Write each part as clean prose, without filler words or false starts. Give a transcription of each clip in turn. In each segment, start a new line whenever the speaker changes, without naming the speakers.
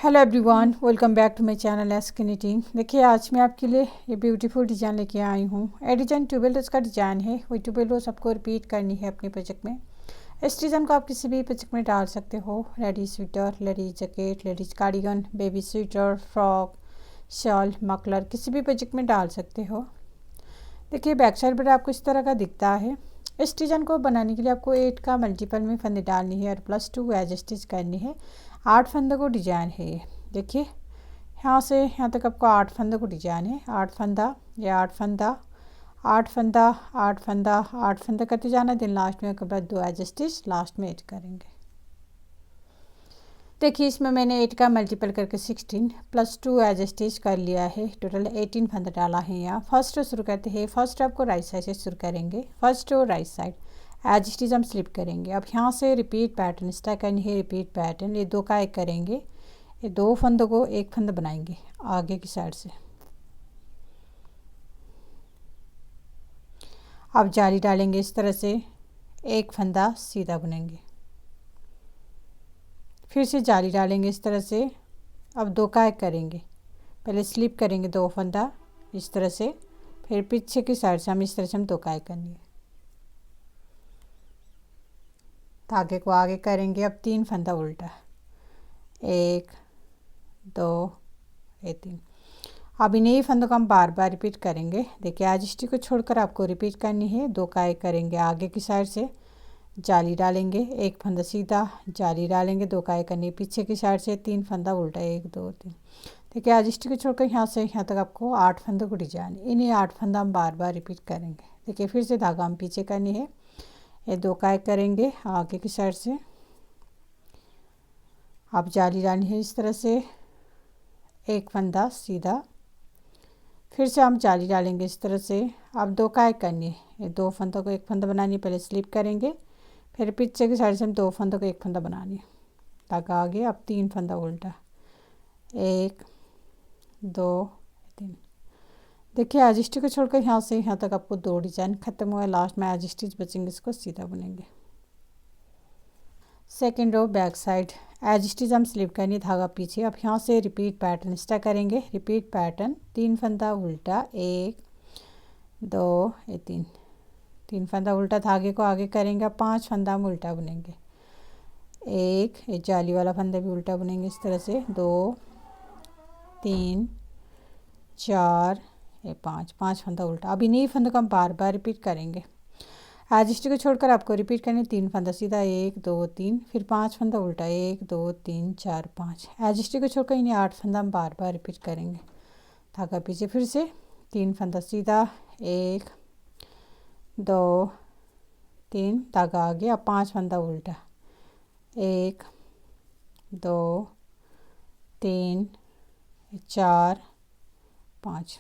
Hello everyone, welcome back to my channel ask knitting. देखिए आज मैं आपके लिए ये ब्यूटीफुल डिज़ाइन लेके आई हूँ। ये डिज़ाइन 12 रोज़ का डिज़ाइन है। वही 12 रोज़ आपको रिपीट करनी है अपने प्रोजेक्ट में। इस डिज़ाइन को आप किसी भी प्रोजेक्ट में डाल सकते हो। Ladies sweater, ladies jacket, ladies cardigan, baby sweater, frock, shawl, muffler, किसी भी प्रोजेक्ट में डाल सकते हो। देखिए बैक साइड पर आपको इस तरह का दिखता है। इस डिज़ाइन को बनाने के लिए आपको 8 का मल्टीपल में फंदे डालनी है और +2 एज स्टिच करनी है। 8 फंदों को डिजाइन है ये। देखिए यहाँ से यहाँ तक आपको 8 फंदों को डिजाइन है। 8 फंदा, ये 8 फंदा, 8 फंदा, 8 फंदा, 8 फंदा करते जाना। दिन लास्ट में के बाद 2 एज स्टिच लास्ट में ऐड करेंगे। देखिए इसमें मैंने 8 का मल्टीपल करके 16 +2 एज स्टिच कर लिया है। टोटल 18 फंदा डाला है यहाँ। फर्स्ट रो शुरू करते हैं। फर्स्ट आपको राइट साइड से शुरू करेंगे। First row right side edge stitch हम स्लिप करेंगे। अब यहाँ से रिपीट पैटर्न स्टार्ट करनी है। रिपीट पैटर्न, ये 2 का एक करेंगे। ये 2 फंदों को एक फंदा बनाएंगे आगे की साइड से। अब जाली डालेंगे इस तरह से, एक फंदा सीधा बुनेंगे। फिर से जाली डालेंगे इस तरह से। अब 2 का एक करेंगे। पहले स्लिप करेंगे 2 फंदा इस तरह से, फिर पीछे की साइड से हम इस तरह से 2 का एक करेंगे। धागे को आगे करेंगे। अब 3 फंदा उल्टा, 1 2 3। अब इन्हीं फंदों को हम बार बार रिपीट करेंगे। देखिए आज स्टिच को छोड़कर आपको रिपीट करनी है। 2 का एक करेंगे आगे की साइड से, जाली डालेंगे, एक फंदा सीधा, जाली डालेंगे, 2 का एक करनी पीछे की साइड से, 3 फंदा उल्टा, 1 2 3। देखिए आज स्टिच को छोड़कर यहाँ से यहाँ तक आपको 8 फंदों को डिजाइन, इन्हीं 8 फंदा हम बार बार रिपीट करेंगे। देखिए फिर से धागा हम पीछे करनी है। ये 2 का एक करेंगे आगे की साइड से। अब जाली डालनी है इस तरह से, एक फंदा सीधा, फिर से हम जाली डालेंगे इस तरह से। अब 2 का एक करनी है। ये 2 फंदों को एक फंदा बनानी है। पहले स्लिप करेंगे, फिर पीछे की साइड से हम 2 फंदों को एक फंदा बनानी है। धागा आगे। अब 3 फंदा उल्टा, 1 2 3। देखिए आज स्टिच को छोड़कर यहाँ से यहाँ तक आपको 2 डिजाइन खत्म हुआ। लास्ट में आज स्टिच बचेंगे, इसको सीधा बुनेंगे। Second row back side edge stitch हम स्लिप करनी, धागा पीछे। अब यहाँ से रिपीट पैटर्न स्टार्ट करेंगे। रिपीट पैटर्न, 3 फंदा उल्टा, 1 2 3। 3 फंदा उल्टा, धागे को आगे करेंगे। अब 5 फंदा हम उल्टा बुनेंगे। 1, ये जाली वाला फंदा भी उल्टा बुनेंगे इस तरह से, 2 3 4 5 फंदा उल्टा। अब इन्हीं फंदों को हम बार बार रिपीट करेंगे। आज स्टिच को छोड़कर आपको रिपीट करने, 3 फंदा सीधा, 1 2 3, फिर 5 फंदा उल्टा, 1 2 3 4 5। आज स्टिच को छोड़कर इन्हें 8 फंदा हम बार बार रिपीट करेंगे। धागा पीछे, फिर से 3 फंदा सीधा, 1 2 3, धागा आगे। अब 5 फंदा उल्टा, 1 2 3 4 5।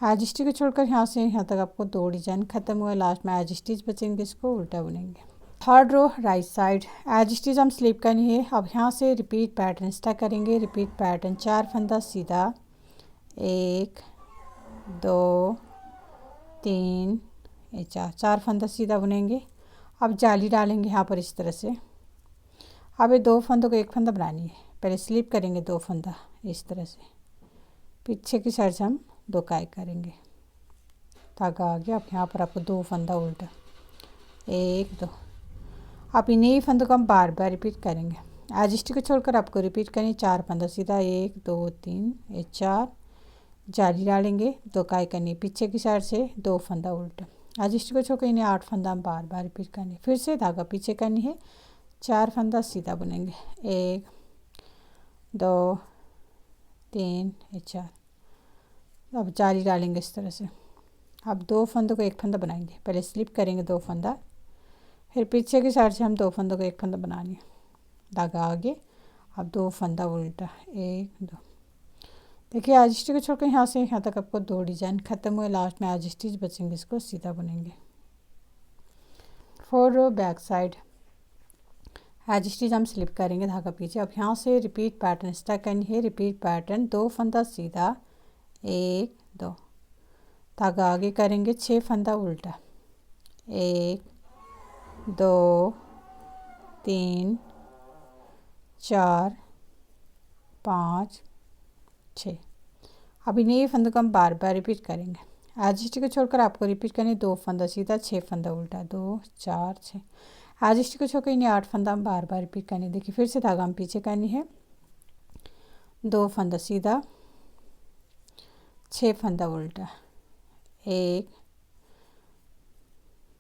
आज स्टिच को छोड़कर यहाँ से यहाँ तक आपको 2 डिजाइन खत्म हुआ। लास्ट में आज स्टिच बचेंगे, इसको उल्टा बुनेंगे। Third row right side edge stitch हम स्लिप करनी है। अब यहाँ से रिपीट पैटर्न स्टार्ट करेंगे। रिपीट पैटर्न, 4 फंदा सीधा, 1 2 3 4 फंदा सीधा बुनेंगे। अब जाली डालेंगे यहाँ पर इस तरह से। अब ये 2 फंदों को एक फंदा बनानी है। पहले स्लिप करेंगे 2 फंदा इस तरह से, पीछे की साइड से हम 2 का एक करेंगे। धागा आ गया। अब यहाँ पर आपको 2 फंदा उल्टा, 1 2। अब इन्हीं फंदों को हम बार बार रिपीट करेंगे। आज स्टिच को छोड़कर आपको रिपीट करें, 4 फंदा सीधा, 1 2 3 4, जाली डालेंगे, 2 का एक करनी पीछे की साइड से, 2 फंदा उल्टा। आज स्टिच को छोड़कर इन्हें 8 फंदा हम बार बार रिपीट करनी। फिर से धागा पीछे करनी है, 4 फंदा सीधा बुनेंगे, 1 2 3 4। अब जाली डालेंगे इस तरह से। अब 2 फंदों को एक फंदा बनाएंगे। पहले स्लिप करेंगे 2 फंदा, फिर पीछे की साइड से हम 2 फंदों को एक फंदा बनानी है। धागा आगे। अब 2 फंदा उल्टा, 1 2। देखिए आज स्टिच को छोड़कर यहाँ से यहाँ तक आपको 2 डिजाइन खत्म हुए। लास्ट में आज स्टिच बचेंगे, इसको सीधा बुनेंगे। 4 रो बैक साइड एज स्टिच हम स्लिप करेंगे, धागा पीछे। अब यहाँ से रिपीट पैटर्न स्टार्ट करनी है। रिपीट पैटर्न, 2 फंदा सीधा, 1 2, धागा आगे करेंगे, 6 फंदा उल्टा, 1 2 3 4 5 6। अब इन्हीं फंदों को हम बार बार रिपीट करेंगे। आज स्टिच को छोड़कर आपको रिपीट करनी 2 फंदा सीधा 6 फंदा उल्टा 2 4 6। आज स्टिच को छोड़कर इन्हें 8 फंदा हम बार बार रिपीट करनी। देखिए फिर से धागा हम पीछे करनी है, 2 फंदा सीधा 6 फंदा उल्टा 1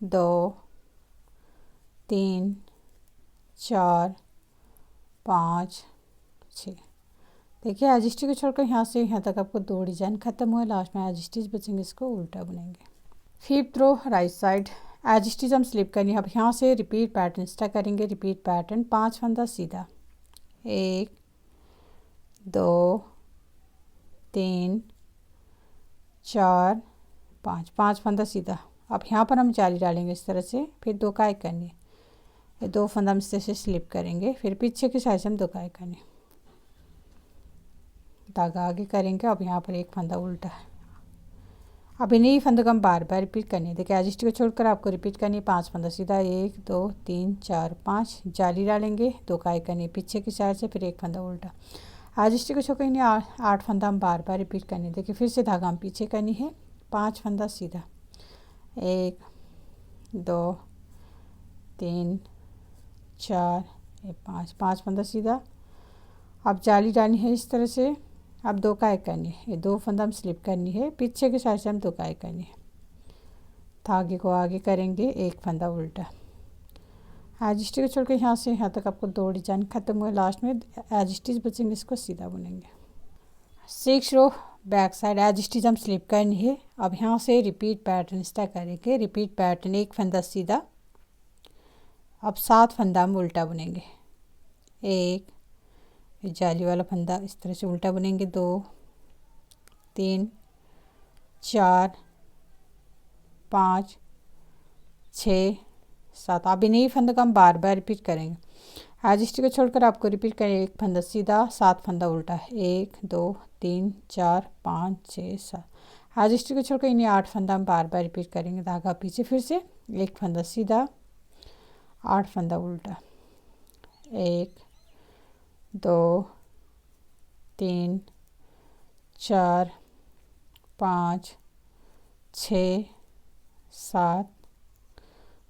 2 3 4 5 6। देखिए आज स्टिच को छोड़कर यहाँ से यहाँ तक आपको 2 डिजाइन खत्म हुआ। लास्ट में आज स्टिच बचेंगे, इसको उल्टा बुनेंगे। 5th रो राइट साइड एज स्टिच हम स्लिप करनी है। अब यहाँ से रिपीट पैटर्न स्टार्ट करेंगे। रिपीट पैटर्न 5 फंदा सीधा 1 2 3 4 5 5 फंदा सीधा। अब यहाँ पर हम जाली डालेंगे इस तरह से, फिर 2 काई करनी है, ये 2 फंदा हम इस तरह से स्लिप करेंगे, फिर पीछे की साइड से हम 2 काई करनी, धागा आगे करेंगे। अब यहाँ पर 1 फंदा उल्टा है। अब इन्हीं फंदों को हम बार बार रिपीट करनी है। देखिए आज स्टिच को छोड़कर आपको रिपीट करनी है। 5 फंदा सीधा 1 2 3 4 5, जाली डालेंगे, 2 काई करनी है पीछे की साइड से, फिर 1 फंदा उल्टा। आज स्टिच को छोड़कर इन्हें 8 फंदा हम बार बार रिपीट करनी है। देखिए फिर से धागा हम पीछे करनी है। 5 फंदा सीधा 1 2 3 4 5 5 फंदा सीधा। अब जाली डालनी है इस तरह से। अब 2 काई करनी है, ये 2 फंदा हम स्लिप करनी है, पीछे के साइड से हम 2 काई करनी है, धागे को आगे करेंगे, 1 फंदा उल्टा। आज स्टिच को छोड़कर यहाँ से यहाँ तक आपको 2 डिजाइन खत्म हुए। लास्ट में आज स्टिच बचेंगे, इसको सीधा बुनेंगे। 6 रो बैक साइड एज स्टिच हम स्लिप करनी है। अब यहाँ से रिपीट पैटर्न स्टार्ट करेंगे। रिपीट पैटर्न 1 फंदा सीधा, अब 7 फंदा हम उल्टा बुनेंगे। 1 जाली वाला फंदा इस तरह से उल्टा बुनेंगे, 2 3 4 5 6 7। अब इन्हीं फंदों का हम बार बार रिपीट करेंगे। आज स्टिच को छोड़कर आपको रिपीट करें। 1 फंदा सीधा 7 फंदा उल्टा 1 2 3 4 5 6 7। आज स्टिच को छोड़कर इन्हें 8 फंदा हम बार बार रिपीट करेंगे। धागा पीछे, फिर से 1 फंदा सीधा 8 फंदा उल्टा 1 2 3 4 5 6 7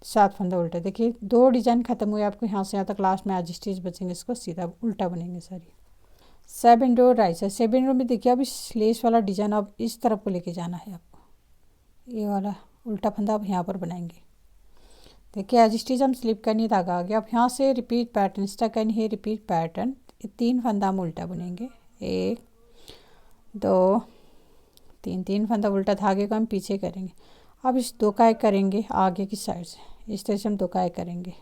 7 फंदा उल्टा। देखिए 2 डिजाइन खत्म हुए आपको यहाँ से यहाँ तक। लास्ट में आज स्टिच बचेंगे, इसको सीधा उल्टा बनेंगे सारी। 7 रो राइट साइड 7 रो में देखिए अब इस लेस वाला डिजाइन अब इस तरफ को लेके जाना है आपको। ये वाला उल्टा फंदा अब यहाँ पर बनाएंगे। देखिए आज स्टिच हम स्लिप करनी, धागा आ गया। अब यहाँ से रिपीट पैटर्न स्टार्ट करनी है। रिपीट पैटर्न 3 फंदा हम उल्टा बुनेंगे, 1 2 3 3 फंदा उल्टा, धागे को हम पीछे करेंगे। अब इस 2 काई करेंगे आगे की साइड से, इस तरह से हम 2 काई करेंगे।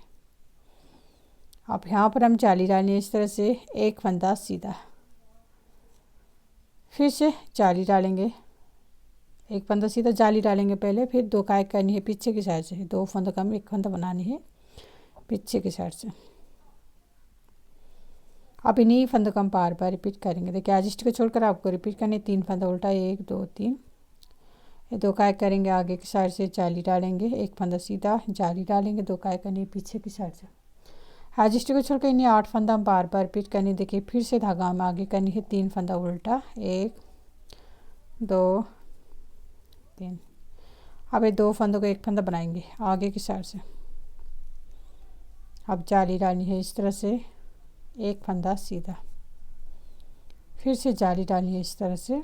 अब यहाँ पर हम जाली डालेंगे इस तरह से, 1 फंदा सीधा, फिर से जाली डालेंगे, 1 फंदा सीधा जाली डालेंगे पहले, फिर 2 काई करनी है पीछे की साइड से, 2 फंदा का हम 1 फंदा बनानी है पीछे की साइड से। अब इन्हीं फंदों को हम बार बार रिपीट करेंगे। देखिए आज स्टिच को छोड़कर आपको रिपीट करनी है। 3 फंदा उल्टा 1 2 3, ये 2 काई करेंगे आगे की साइड से, जाली डालेंगे, 1 फंदा सीधा जाली डालेंगे, 2 काई करनी है पीछे की साइड से। आज स्टिच को छोड़कर इन्हें 8 फंदा हम बार बार रिपीट करनी। देखिए फिर से धागा हम आगे करनी है, 3 फंदा उल्टा 1 2 3। अब ये 2 फंदों को 1 फंदा बनाएंगे आगे की साइड से। अब जाली डालनी है इस तरह से, 1 फंदा सीधा, फिर से जाली डालनी है इस तरह से।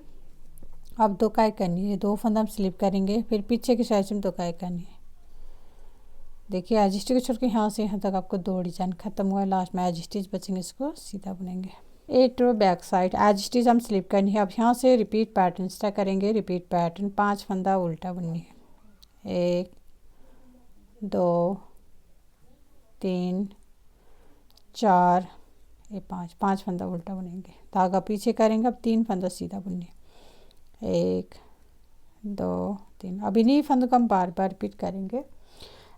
अब 2 काई करनी है, 2 फंदा हम स्लिप करेंगे, फिर पीछे की साइड से 2 काई करनी है। देखिए आज स्टिच को छोड़ के यहाँ से यहाँ तक आपको 2 डिजाइन खत्म हुआ है। लास्ट में आज स्टिच बचेंगे, इसको सीधा बुनेंगे। 8 रो बैक साइड आज स्टिच हम स्लिप करनी है। अब यहाँ से रिपीट पैटर्न स्टार्ट करेंगे। रिपीट पैटर्न 5 फंदा उल्टा बुननी है, 1 2 3 4 5 5 फंदा उल्टा बुनेंगे, धागा पीछे करेंगे। अब 3 फंदा सीधा बुननी है, 1 2 3। अब इन्हीं फंदों को हम बार बार रिपीट करेंगे।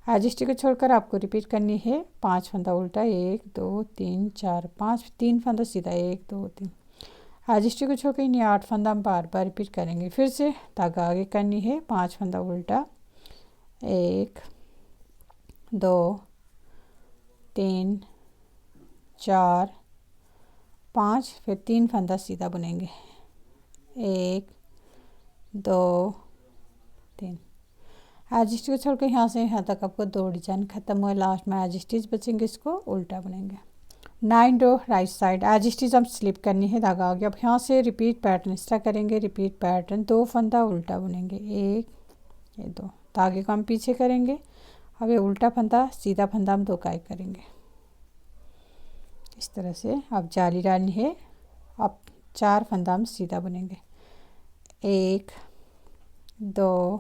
आज स्टिच को छोड़कर आपको रिपीट करनी है। 5 फंदा उल्टा 1 2 3 4 5, 3 फंदा सीधा 1 2 3। आज स्टिच को छोड़कर इन्हें 8 फंदा हम बार बार रिपीट करेंगे। फिर से धागा आगे करनी है, 5 फंदा उल्टा 1 2 3 4 5, फिर 3 फंदा सीधा बुनेंगे, 1 2 3। एज स्टिच को छोड़कर यहाँ से यहाँ तक आपको 2 डिजाइन खत्म हुआ, लास्ट में एज स्टिच बचेंगे, इसको उल्टा बुनेंगे। 9 रो राइट साइड, एज स्टिच हम स्लिप करनी है, धागा आ गया। अब यहाँ से रिपीट पैटर्न स्टार्ट करेंगे, रिपीट पैटर्न 2 फंदा उल्टा बुनेंगे, 1 ये 2, धागे को हम पीछे करेंगे। अब ये उल्टा फंदा सीधा फंदा हम 2 काई करेंगे इस तरह से। अब जाली डालनी है, अब 4 फंदा हम सीधा बुनेंगे, 1 2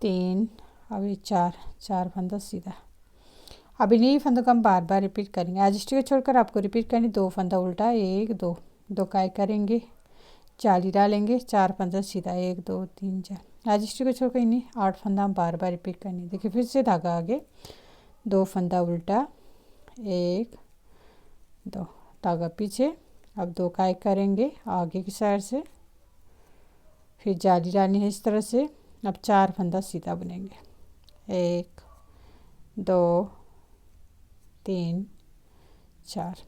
3, अब ये 4 फंदा सीधा। अब इन्हीं फंदों को हम बार बार रिपीट करेंगे। एज स्टिच को छोड़कर आपको रिपीट करनी, 2 फंदा उल्टा, 1 2 2 काई करेंगे, जाली डालेंगे, 4 फंदा सीधा, 1 2 3 4। एज स्टिच को छोड़कर इन्हीं 8 फंदा हम बार बार रिपीट करनी। देखिए फिर से धागा आगे, 2 फंदा उल्टा, 1 2, धागा पीछे। अब 2 काई करेंगे आगे की साइड से, फिर जाली डालनी है इस तरह से। अब 4 फंदा सीधा बुनेंगे, 1 2 3 4।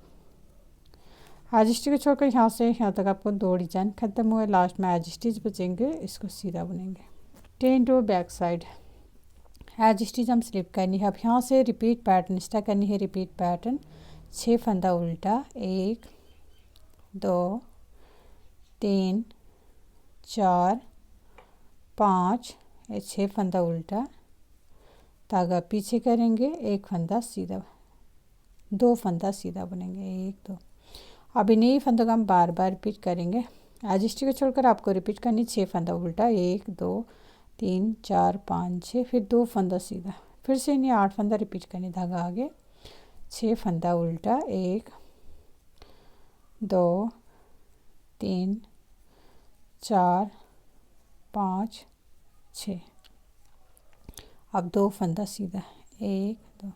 एज स्टिच को छोड़कर यहाँ से यहाँ तक आपको 2 डिजाइन खत्म हुए, लास्ट में एज स्टिच बचेंगे, इसको सीधा बुनेंगे। 10 रो बैक साइड, एज स्टिच हम स्लिप करनी है। अब यहाँ से रिपीट पैटर्न स्टार्ट करनी है, रिपीट पैटर्न 6 फंदा उल्टा, 1 2 3 4 5, 6 फंदा उल्टा, धागा पीछे करेंगे, 1 फंदा सीधा, 2 फंदा सीधा बुनेंगे, 1 2। अब इन्हीं फंदों का हम बार बार रिपीट करेंगे। एज स्टिच को छोड़कर आपको रिपीट करनी, 6 फंदा उल्टा, 1 2 3 4 5 6, फिर 2 फंदा सीधा, फिर से इन्हीं 8 फंदा रिपीट करनी, धागा आगे, 6 फंदा उल्टा, 1 2 3 4 5 6। अब 2 फंदा सीधा, 1 2।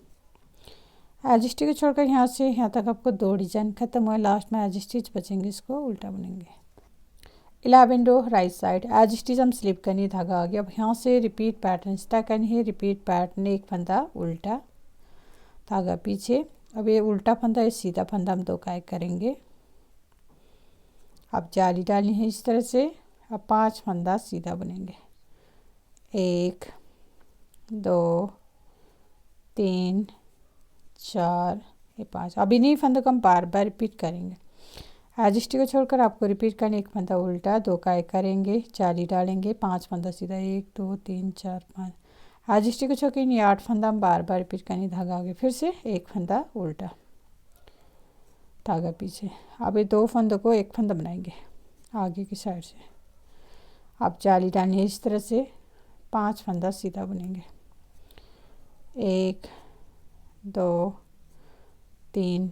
एज स्टिच को छोड़कर यहाँ से यहाँ तक आपको 2 डिजाइन खत्म हुए, लास्ट में एज स्टिच बचेंगे, इसको उल्टा बुनेंगे। 11 रो राइट साइड, एज स्टिच हम स्लिप करनी, धागा आ गया। अब यहाँ से रिपीट पैटर्न स्टार्ट करनी है, रिपीट पैटर्न 1 फंदा उल्टा, धागा पीछे। अब ये उल्टा फंदा है, सीधा फंदा हम 2 काई करेंगे। अब जाली डालनी है इस तरह से। अब 5 फंदा सीधा बुनेंगे, 1 2 3 4 ये 5। अब इन्हीं फंदों को हम बार बार रिपीट करेंगे। एज स्टिच को छोड़कर आपको रिपीट करना, 1 फंदा उल्टा, 2 काई करेंगे, जाली डालेंगे, 5 फंदा सीधा, 1 2 3 4 5। एज स्टिच को छोड़कर इन्हीं 8 फंदा हम बार बार रिपीट करनी, धागा आगे, फिर से 1 फंदा उल्टा, धागा पीछे। अब ये 2 फंदों को 1 फंदा बनाएंगे आगे की साइड से। अब जाली डालनी है इस तरह से, 5 फंदा सीधा बुनेंगे, 1 2 3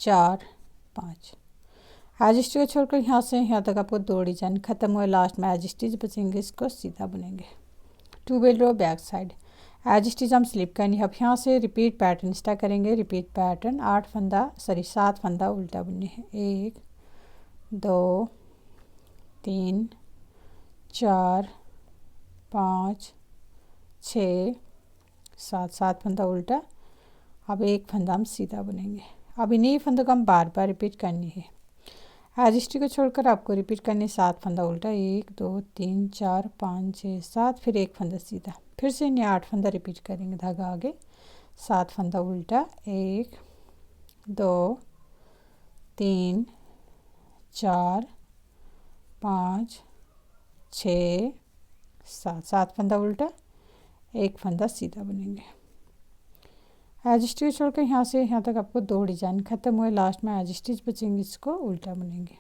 4 5। एज स्टिच को छोड़कर यहाँ से यहाँ तक आपको 2 डिजाइन खत्म हुए, लास्ट में एज स्टिच बचेंगे, इसको सीधा बुनेंगे। 12 रो बैक साइड, एज स्टिच हम स्लिप करनी है। अब यहाँ से रिपीट पैटर्न स्टार्ट करेंगे, रिपीट पैटर्न 7 फंदा उल्टा बुननी है, 1 2 3 4 5 6 7 फंदा उल्टा। अब 1 फंदा हम सीधा बुनेंगे। अब इन्हीं फंदों को हम बार बार रिपीट करनी है। एज स्टिच को छोड़कर आपको रिपीट करनी, 7 फंदा उल्टा, 1 2 3 4 5 6 7, फिर 1 फंदा सीधा, फिर से इन्हें 8 फंदा रिपीट करेंगे, धागा आगे, 7 फंदा उल्टा, 1 2 3 4 5 6 7 फंदा उल्टा, 1 फंदा सीधा बुनेंगे। एज स्टिच छोड़कर यहाँ से यहाँ तक आपको 2 डिजाइन खत्म हुए, लास्ट में एज स्टिच बचेंगे, इसको उल्टा बुनेंगे।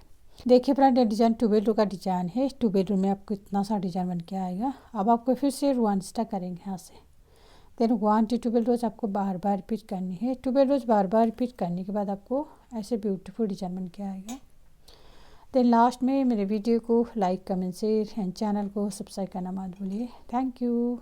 देखिए फ्रेंड, ये डिजाइन 12 रो का डिजाइन है। 12 रो में आपको इतना सा डिजाइन बन के आएगा। अब आपको फिर से 1 स्टार्ट करेंगे यहाँ से, देन 1 to 12 रोज आपको बार बार रिपीट करनी है। 12 रोज बार बार रिपीट करने के बाद आपको ऐसे ब्यूटीफुल डिजाइन बन के आएगा। देन लास्ट में मेरे वीडियो को like comment share and channel को सब्सक्राइब करना मत भूलिए। Thank you.